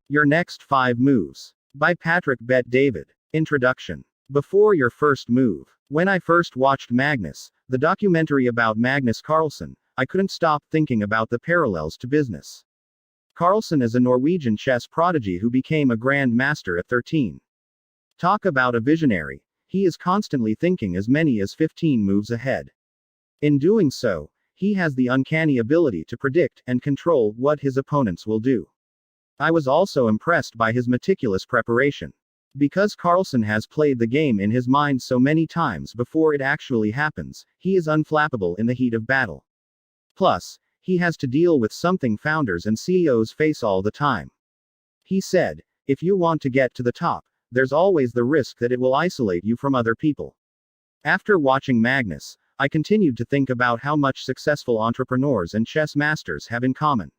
Your Next 5 Moves. By Patrick Bet-David. Introduction. Before your first move. When I first watched Magnus, the documentary about Magnus Carlsen, I couldn't stop thinking about the parallels to business. Carlsen is a Norwegian chess prodigy who became a Grand Master at 13. Talk about a visionary. He is constantly thinking as many as 15 moves ahead. In doing so, he has the uncanny ability to predict and control what his opponents will do. I was also impressed by his meticulous preparation. Because Carlsen has played the game in his mind so many times before it actually happens, he is unflappable in the heat of battle. Plus, he has to deal with something founders and CEOs face all the time. He said, if you want to get to the top, there's always the risk that it will isolate you from other people. After watching Magnus, I continued to think about how much successful entrepreneurs and chess masters have in common.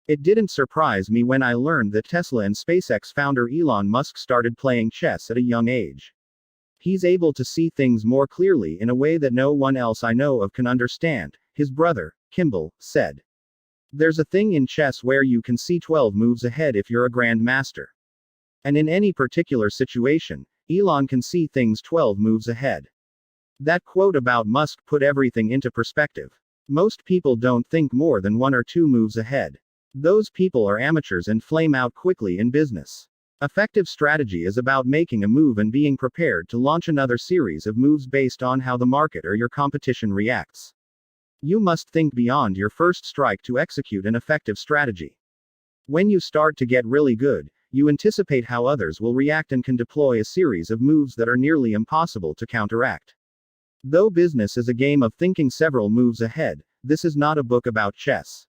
It didn't surprise me when I learned that Tesla and SpaceX founder Elon Musk started playing chess at a young age. He's able to see things more clearly in a way that no one else I know of can understand, his brother, Kimball, said. There's a thing in chess where you can see 12 moves ahead if you're a grandmaster. And in any particular situation, Elon can see things 12 moves ahead. That quote about Musk put everything into perspective. Most people don't think more than 1 or 2 moves ahead. Those people are amateurs and flame out quickly in business. Effective strategy is about making a move and being prepared to launch another series of moves based on how the market or your competition reacts. You must think beyond your first strike to execute an effective strategy. When you start to get really good, you anticipate how others will react and can deploy a series of moves that are nearly impossible to counteract. Though business is a game of thinking several moves ahead, this is not a book about chess.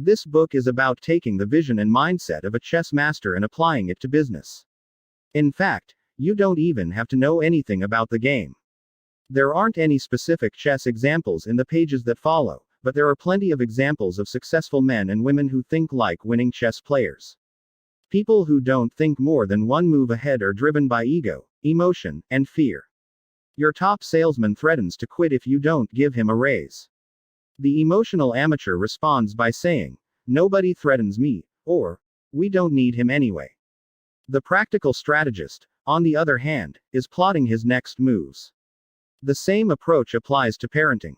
This book is about taking the vision and mindset of a chess master and applying it to business. In fact, you don't even have to know anything about the game. There aren't any specific chess examples in the pages that follow, but there are plenty of examples of successful men and women who think like winning chess players. People who don't think more than 1 move ahead are driven by ego, emotion, and fear. Your top salesman threatens to quit if you don't give him a raise. The emotional amateur responds by saying, nobody threatens me, or, we don't need him anyway. The practical strategist, on the other hand, is plotting his next moves. The same approach applies to parenting.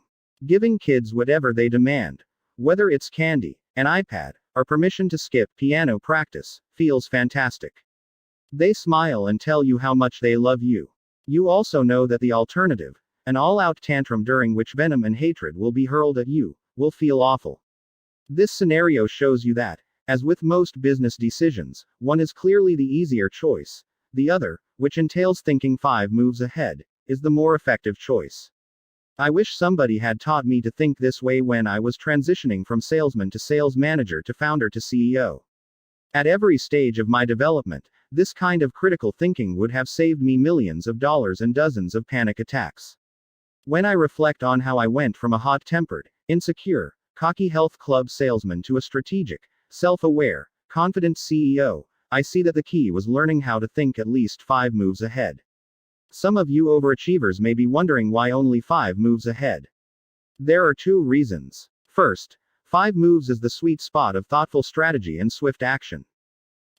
Giving kids whatever they demand, whether it's candy, an iPad, or permission to skip piano practice, feels fantastic. They smile and tell you how much they love you. You also know that the alternative, an all-out tantrum during which venom and hatred will be hurled at you, will feel awful. This scenario shows you that, as with most business decisions, one is clearly the easier choice. The other, which entails thinking 5 moves ahead, is the more effective choice. I wish somebody had taught me to think this way when I was transitioning from salesman to sales manager to founder to CEO. At every stage of my development, this kind of critical thinking would have saved me millions of dollars and dozens of panic attacks. When I reflect on how I went from a hot-tempered, insecure, cocky health club salesman to a strategic, self-aware, confident CEO, I see that the key was learning how to think at least 5 moves ahead. Some of you overachievers may be wondering why only 5 moves ahead. There are 2 reasons. First, 5 moves is the sweet spot of thoughtful strategy and swift action.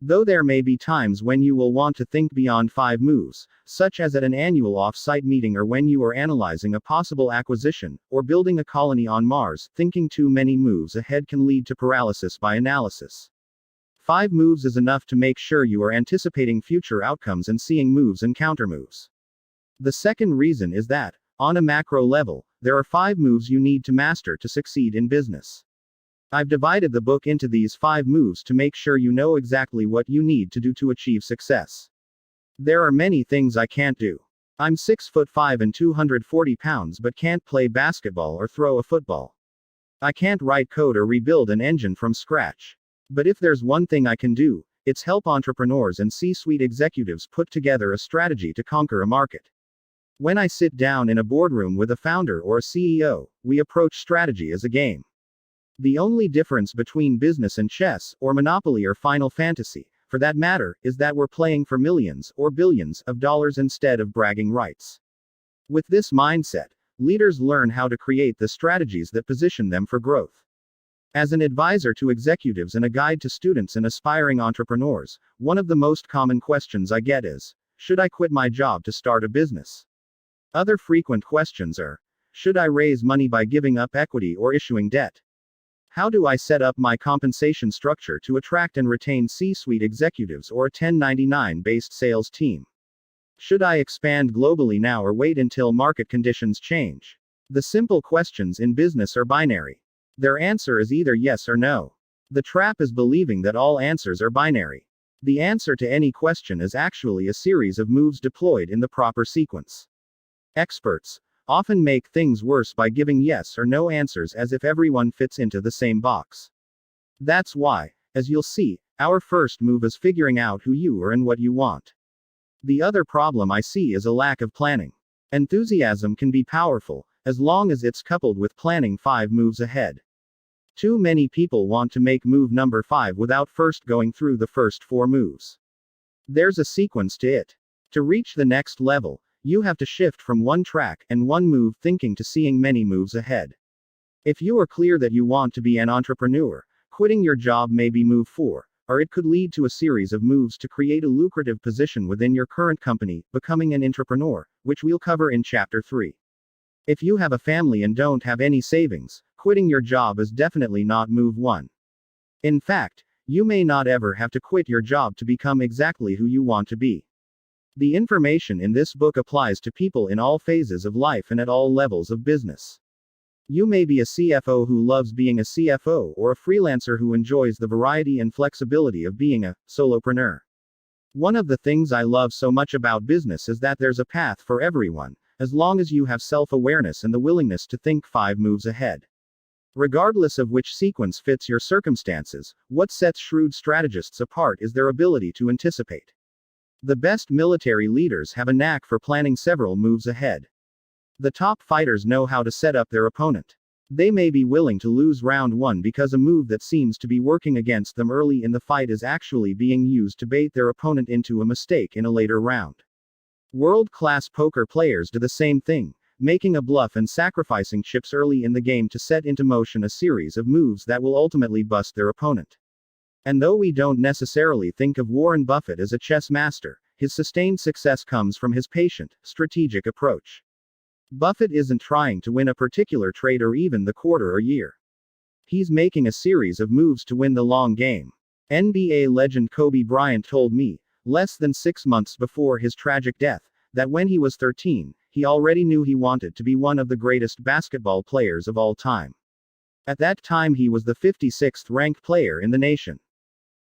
Though there may be times when you will want to think beyond 5 moves, such as at an annual off-site meeting or when you are analyzing a possible acquisition, or building a colony on Mars, thinking too many moves ahead can lead to paralysis by analysis. 5 moves is enough to make sure you are anticipating future outcomes and seeing moves and countermoves. The second reason is that, on a macro level, there are 5 moves you need to master to succeed in business. I've divided the book into these 5 moves to make sure you know exactly what you need to do to achieve success. There are many things I can't do. I'm 6'5" and 240 pounds but can't play basketball or throw a football. I can't write code or rebuild an engine from scratch. But if there's one thing I can do, it's help entrepreneurs and C-suite executives put together a strategy to conquer a market. When I sit down in a boardroom with a founder or a CEO, we approach strategy as a game. The only difference between business and chess, or Monopoly or Final Fantasy, for that matter, is that we're playing for millions, or billions, of dollars instead of bragging rights. With this mindset, leaders learn how to create the strategies that position them for growth. As an advisor to executives and a guide to students and aspiring entrepreneurs, one of the most common questions I get is, should I quit my job to start a business? Other frequent questions are, should I raise money by giving up equity or issuing debt? How do I set up my compensation structure to attract and retain C-suite executives or a 1099-based sales team? Should I expand globally now or wait until market conditions change? The simple questions in business are binary. Their answer is either yes or no. The trap is believing that all answers are binary. The answer to any question is actually a series of moves deployed in the proper sequence. Experts often make things worse by giving yes or no answers as if everyone fits into the same box. That's why, as you'll see, our first move is figuring out who you are and what you want. The other problem I see is a lack of planning. Enthusiasm can be powerful, as long as it's coupled with planning 5 moves ahead. Too many people want to make move number 5 without first going through the first 4 moves. There's a sequence to it. To reach the next level, you have to shift from one track and one move thinking to seeing many moves ahead. If you are clear that you want to be an entrepreneur, quitting your job may be move 4, or it could lead to a series of moves to create a lucrative position within your current company, becoming an entrepreneur, which we'll cover in Chapter 3. If you have a family and don't have any savings, quitting your job is definitely not move 1. In fact, you may not ever have to quit your job to become exactly who you want to be. The information in this book applies to people in all phases of life and at all levels of business. You may be a CFO who loves being a CFO or a freelancer who enjoys the variety and flexibility of being a solopreneur. One of the things I love so much about business is that there's a path for everyone, as long as you have self-awareness and the willingness to think 5 moves ahead. Regardless of which sequence fits your circumstances, what sets shrewd strategists apart is their ability to anticipate. The best military leaders have a knack for planning several moves ahead. The top fighters know how to set up their opponent. They may be willing to lose round 1 because a move that seems to be working against them early in the fight is actually being used to bait their opponent into a mistake in a later round. World-class poker players do the same thing, making a bluff and sacrificing chips early in the game to set into motion a series of moves that will ultimately bust their opponent. And though we don't necessarily think of Warren Buffett as a chess master, his sustained success comes from his patient, strategic approach. Buffett isn't trying to win a particular trade or even the quarter or year. He's making a series of moves to win the long game. NBA legend Kobe Bryant told me, less than 6 months before his tragic death, that when he was 13, he already knew he wanted to be one of the greatest basketball players of all time. At that time he was the 56th ranked player in the nation.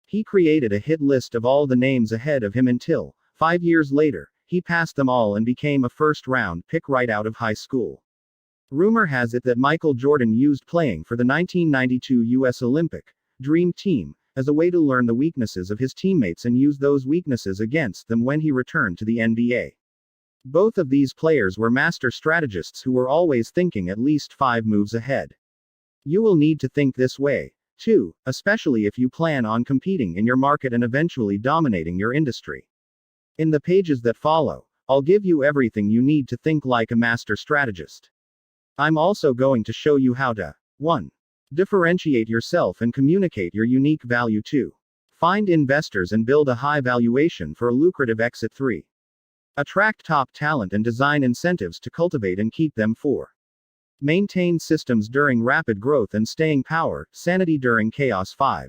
He created a hit list of all the names ahead of him until, 5 years later, he passed them all and became a first-round pick right out of high school. Rumor has it that Michael Jordan used playing for the 1992 U.S. Olympic Dream Team as a way to learn the weaknesses of his teammates and use those weaknesses against them when he returned to the NBA. Both of these players were master strategists who were always thinking at least 5 moves ahead. You will need to think this way, too, especially if you plan on competing in your market and eventually dominating your industry. In the pages that follow, I'll give you everything you need to think like a master strategist. I'm also going to show you how to 1. Differentiate yourself and communicate your unique value. 2. Find investors and build a high valuation for a lucrative exit. 3. Attract top talent and design incentives to cultivate and keep them. 4. Maintain systems during rapid growth and staying power, sanity during chaos. 5.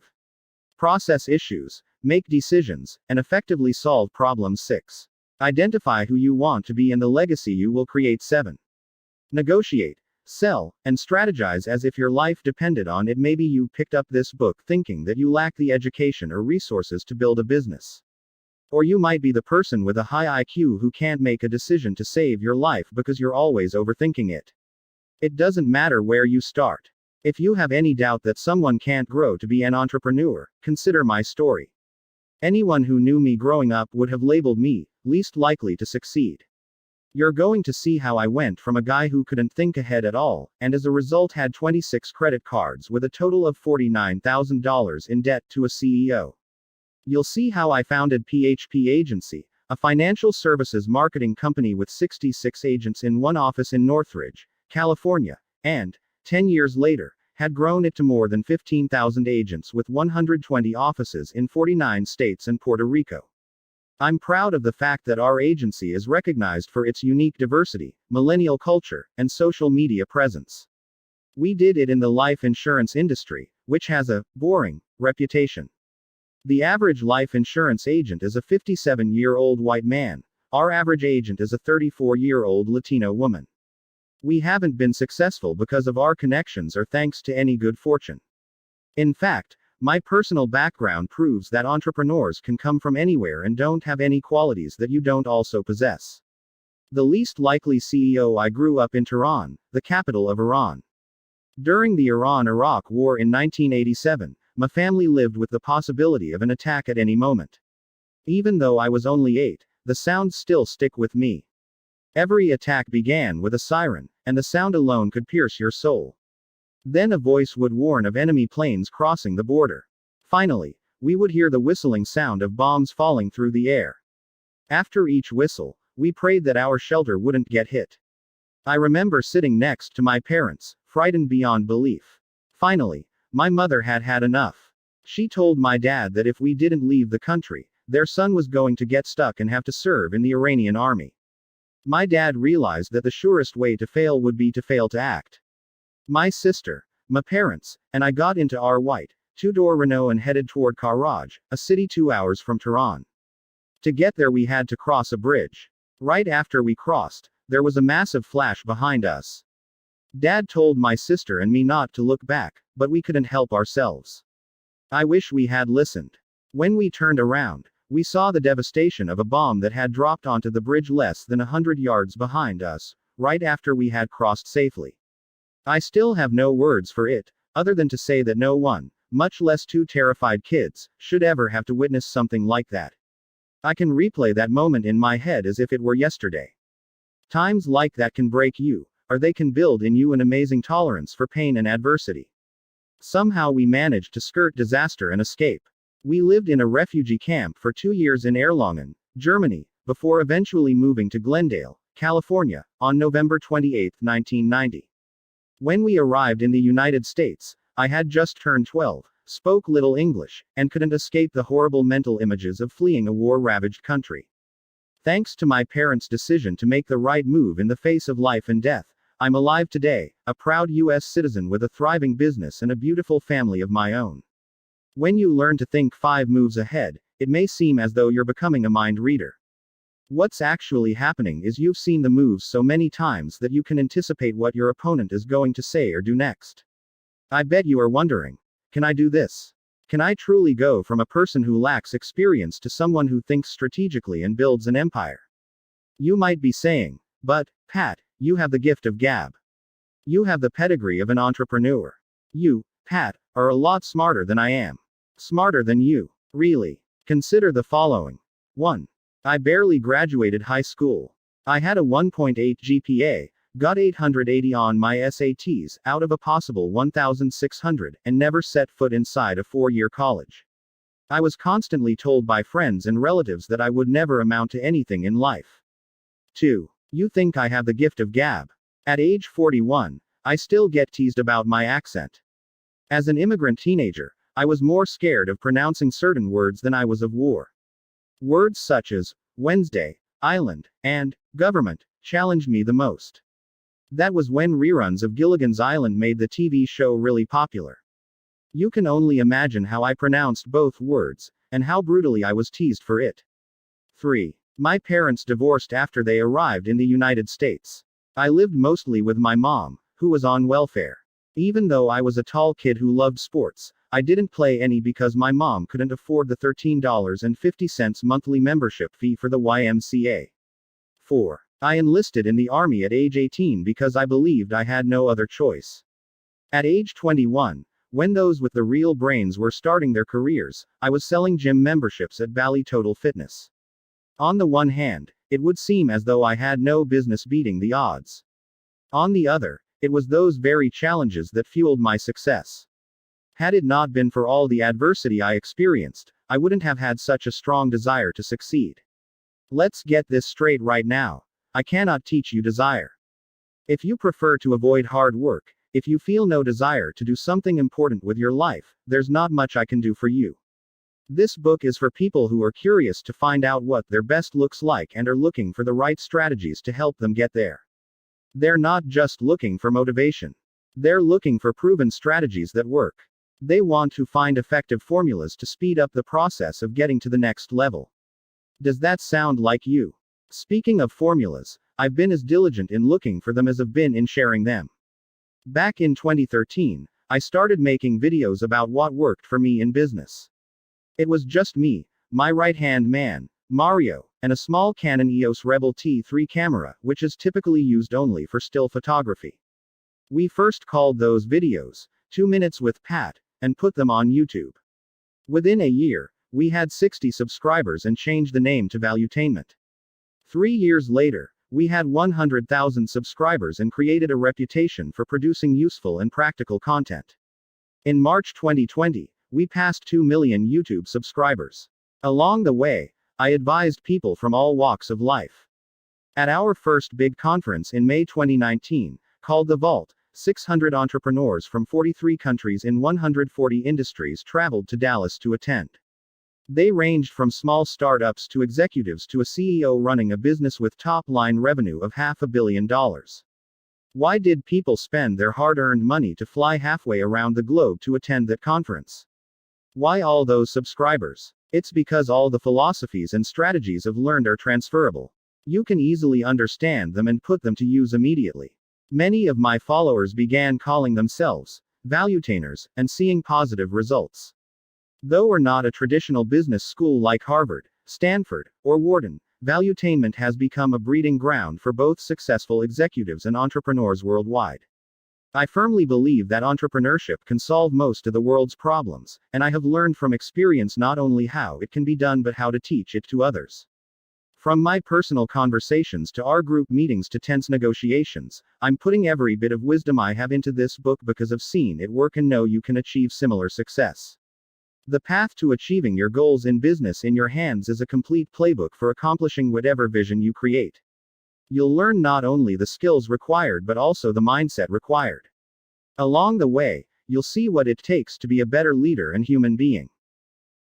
Process issues, make decisions, and effectively solve problems. 6. Identify who you want to be and the legacy you will create. 7. Negotiate, sell, and strategize as if your life depended on it. Maybe you picked up this book thinking that you lack the education or resources to build a business. Or you might be the person with a high IQ who can't make a decision to save your life because you're always overthinking it. It doesn't matter where you start. If you have any doubt that someone can't grow to be an entrepreneur, consider my story. Anyone who knew me growing up would have labeled me least likely to succeed. You're going to see how I went from a guy who couldn't think ahead at all, and as a result had 26 credit cards with a total of $49,000 in debt, to a CEO. You'll see how I founded PHP Agency, a financial services marketing company with 66 agents in one office in Northridge, California, and, 10 years later, had grown it to more than 15,000 agents with 120 offices in 49 states and Puerto Rico. I'm proud of the fact that our agency is recognized for its unique diversity, millennial culture, and social media presence. We did it in the life insurance industry, which has a boring reputation. The average life insurance agent is a 57-year-old white man. Our average agent is a 34-year-old Latino woman. We haven't been successful because of our connections or thanks to any good fortune. In fact, my personal background proves that entrepreneurs can come from anywhere and don't have any qualities that you don't also possess. The least likely CEO. I grew up in Tehran, the capital of Iran. During the Iran-Iraq War in 1987, my family lived with the possibility of an attack at any moment. Even though I was only 8, the sounds still stick with me. Every attack began with a siren, and the sound alone could pierce your soul. Then a voice would warn of enemy planes crossing the border. Finally, we would hear the whistling sound of bombs falling through the air. After each whistle, we prayed that our shelter wouldn't get hit. I remember sitting next to my parents, frightened beyond belief. Finally, my mother had had enough. She told my dad that if we didn't leave the country, their son was going to get stuck and have to serve in the Iranian army. My dad realized that the surest way to fail would be to fail to act. My sister, my parents, and I got into our white, two-door Renault and headed toward Karaj, a city 2 hours from Tehran. To get there we had to cross a bridge. Right after we crossed, there was a massive flash behind us. Dad told my sister and me not to look back, but we couldn't help ourselves. I wish we had listened. When we turned around, we saw the devastation of a bomb that had dropped onto the bridge less than 100 yards behind us, right after we had crossed safely. I still have no words for it, other than to say that no one, much less two terrified kids, should ever have to witness something like that. I can replay that moment in my head as if it were yesterday. Times like that can break you, or they can build in you an amazing tolerance for pain and adversity. Somehow we managed to skirt disaster and escape. We lived in a refugee camp for 2 years in Erlangen, Germany, before eventually moving to Glendale, California, on November 28, 1990. When we arrived in the United States, I had just turned 12, spoke little English, and couldn't escape the horrible mental images of fleeing a war-ravaged country. Thanks to my parents' decision to make the right move in the face of life and death, I'm alive today, a proud U.S. citizen with a thriving business and a beautiful family of my own. When you learn to think 5 moves ahead, it may seem as though you're becoming a mind reader. What's actually happening is you've seen the moves so many times that you can anticipate what your opponent is going to say or do next. I bet you are wondering, can I do this? Can I truly go from a person who lacks experience to someone who thinks strategically and builds an empire? You might be saying, but, Pat, you have the gift of gab. You have the pedigree of an entrepreneur. You, Pat, are a lot smarter than I am. Smarter than you. Really. Consider the following. 1. I barely graduated high school. I had a 1.8 GPA, got 880 on my SATs, out of a possible 1,600, and never set foot inside a 4-year college. I was constantly told by friends and relatives that I would never amount to anything in life. 2. You think I have the gift of gab. At age 41, I still get teased about my accent. As an immigrant teenager, I was more scared of pronouncing certain words than I was of war. Words such as Wednesday, island, and government challenged me the most. That was when reruns of Gilligan's Island made the TV show really popular. You can only imagine how I pronounced both words, and how brutally I was teased for it. 3. My parents divorced after they arrived in the United States. I lived mostly with my mom, who was on welfare. Even though I was a tall kid who loved sports, I didn't play any because my mom couldn't afford the $13.50 monthly membership fee for the YMCA. 4. I enlisted in the Army at age 18 because I believed I had no other choice. At age 21, when those with the real brains were starting their careers, I was selling gym memberships at Bally Total Fitness. On the one hand, it would seem as though I had no business beating the odds. On the other, it was those very challenges that fueled my success. Had it not been for all the adversity I experienced, I wouldn't have had such a strong desire to succeed. Let's get this straight right now. I cannot teach you desire. If you prefer to avoid hard work, If you feel no desire to do something important with your life, there's not much I can do for you. This book is for people who are curious to find out what their best looks like and are looking for the right strategies to help them get there. They're not just looking for motivation. They're looking for proven strategies that work. They want to find effective formulas to speed up the process of getting to the next level. Does that sound like you? Speaking of formulas, I've been as diligent in looking for them as I've been in sharing them. Back in 2013, I started making videos about what worked for me in business. It was just me, my right-hand man, Mario, and a small Canon EOS Rebel T3 camera, which is typically used only for still photography. We first called those videos 2 Minutes with Pat, and put them on YouTube. Within a year, we had 60 subscribers and changed the name to Valuetainment. 3 years later, we had 100,000 subscribers and created a reputation for producing useful and practical content. In March 2020, we passed 2 million YouTube subscribers. Along the way, I advised people from all walks of life. At our first big conference in May 2019, called The Vault, 600 entrepreneurs from 43 countries in 140 industries traveled to Dallas to attend. They ranged from small startups to executives to a CEO running a business with top-line revenue of $500 million. Why did people spend their hard-earned money to fly halfway around the globe to attend that conference? Why all those subscribers? It's because all the philosophies and strategies I've learned are transferable. You can easily understand them and put them to use immediately. Many of my followers began calling themselves valuetainers and seeing positive results. Though we're not a traditional business school like Harvard, Stanford, or Wharton, Valuetainment has become a breeding ground for both successful executives and entrepreneurs worldwide. I firmly believe that entrepreneurship can solve most of the world's problems, and I have learned from experience not only how it can be done but how to teach it to others. From my personal conversations to our group meetings to tense negotiations, I'm putting every bit of wisdom I have into this book because I've seen it work and know you can achieve similar success. The path to achieving your goals in business in your hands is a complete playbook for accomplishing whatever vision you create. You'll learn not only the skills required but also the mindset required. Along the way, you'll see what it takes to be a better leader and human being.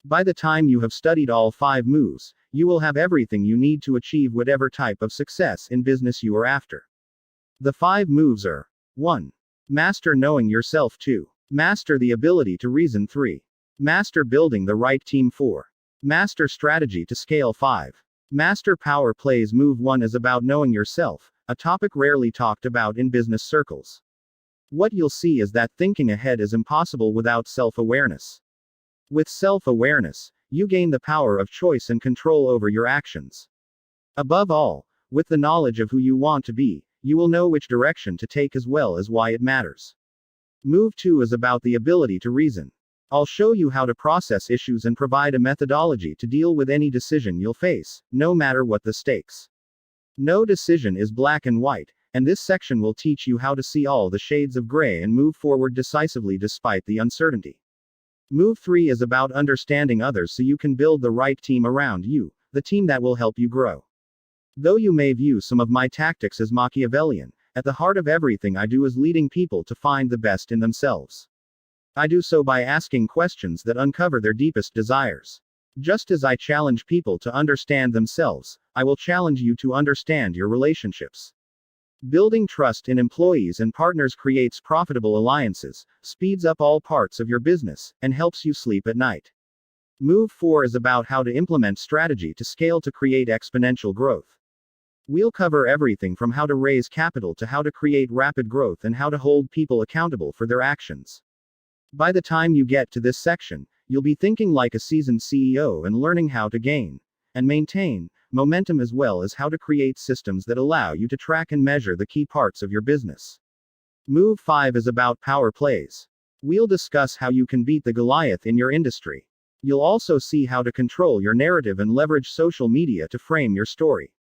By the time you have studied all 5 moves, you will have everything you need to achieve whatever type of success in business you are after. The 5 moves are: 1. Master knowing yourself. 2. Master the ability to reason. 3. Master building the right team. 4. Master strategy to scale. 5. Master power plays. Move 1 is about knowing yourself, a topic rarely talked about in business circles. What you'll see is that thinking ahead is impossible without self-awareness. With self-awareness, you gain the power of choice and control over your actions. Above all, with the knowledge of who you want to be, you will know which direction to take as well as why it matters. Move 2 is about the ability to reason. I'll show you how to process issues and provide a methodology to deal with any decision you'll face, no matter what the stakes. No decision is black and white, and this section will teach you how to see all the shades of gray and move forward decisively despite the uncertainty. Move 3 is about understanding others so you can build the right team around you, the team that will help you grow. Though you may view some of my tactics as Machiavellian, at the heart of everything I do is leading people to find the best in themselves. I do so by asking questions that uncover their deepest desires. Just as I challenge people to understand themselves, I will challenge you to understand your relationships. Building trust in employees and partners creates profitable alliances, speeds up all parts of your business, and helps you sleep at night. Move 4 is about how to implement strategy to scale to create exponential growth. We'll cover everything from how to raise capital to how to create rapid growth and how to hold people accountable for their actions. By the time you get to this section, you'll be thinking like a seasoned CEO and learning how to gain and maintain momentum as well as how to create systems that allow you to track and measure the key parts of your business. Move 5 is about power plays. We'll discuss how you can beat the Goliath in your industry. You'll also see how to control your narrative and leverage social media to frame your story.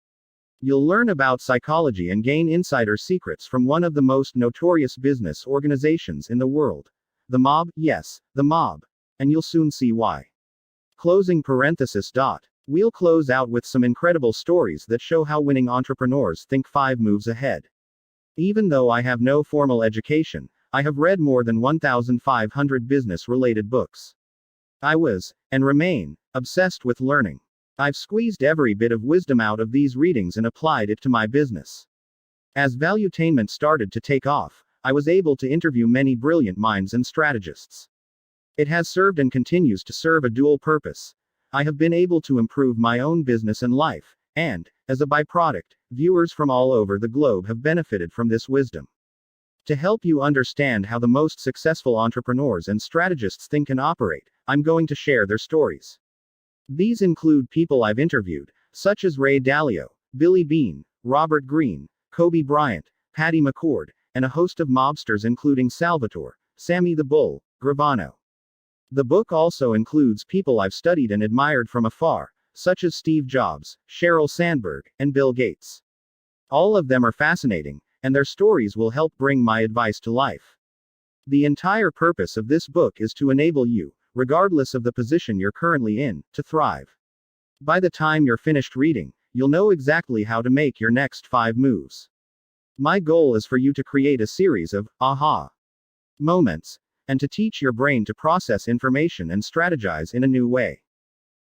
You'll learn about psychology and gain insider secrets from one of the most notorious business organizations in the world. The mob, yes, the mob. And you'll soon see why. Closing parenthesis. We'll close out with some incredible stories that show how winning entrepreneurs think 5 moves ahead. Even though I have no formal education, I have read more than 1,500 business-related books. I was, and remain, obsessed with learning. I've squeezed every bit of wisdom out of these readings and applied it to my business. As Valuetainment started to take off, I was able to interview many brilliant minds and strategists. It has served and continues to serve a dual purpose. I have been able to improve my own business and life, and, as a byproduct, viewers from all over the globe have benefited from this wisdom. To help you understand how the most successful entrepreneurs and strategists think and operate, I'm going to share their stories. These include people I've interviewed, such as Ray Dalio, Billy Beane, Robert Greene, Kobe Bryant, Patty McCord, and a host of mobsters including Salvatore, Sammy the Bull, Gravano. The book also includes people I've studied and admired from afar, such as Steve Jobs, Sheryl Sandberg, and Bill Gates. All of them are fascinating, and their stories will help bring my advice to life. The entire purpose of this book is to enable you, regardless of the position you're currently in, to thrive. By the time you're finished reading, you'll know exactly how to make your next 5 moves. My goal is for you to create a series of aha moments, and to teach your brain to process information and strategize in a new way.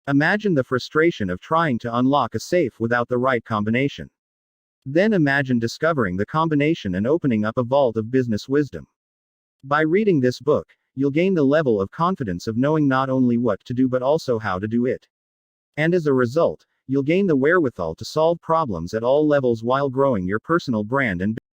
Imagine the frustration of trying to unlock a safe without the right combination. Then imagine discovering the combination and opening up a vault of business wisdom. By reading this book, you'll gain the level of confidence of knowing not only what to do but also how to do it. And as a result, you'll gain the wherewithal to solve problems at all levels while growing your personal brand and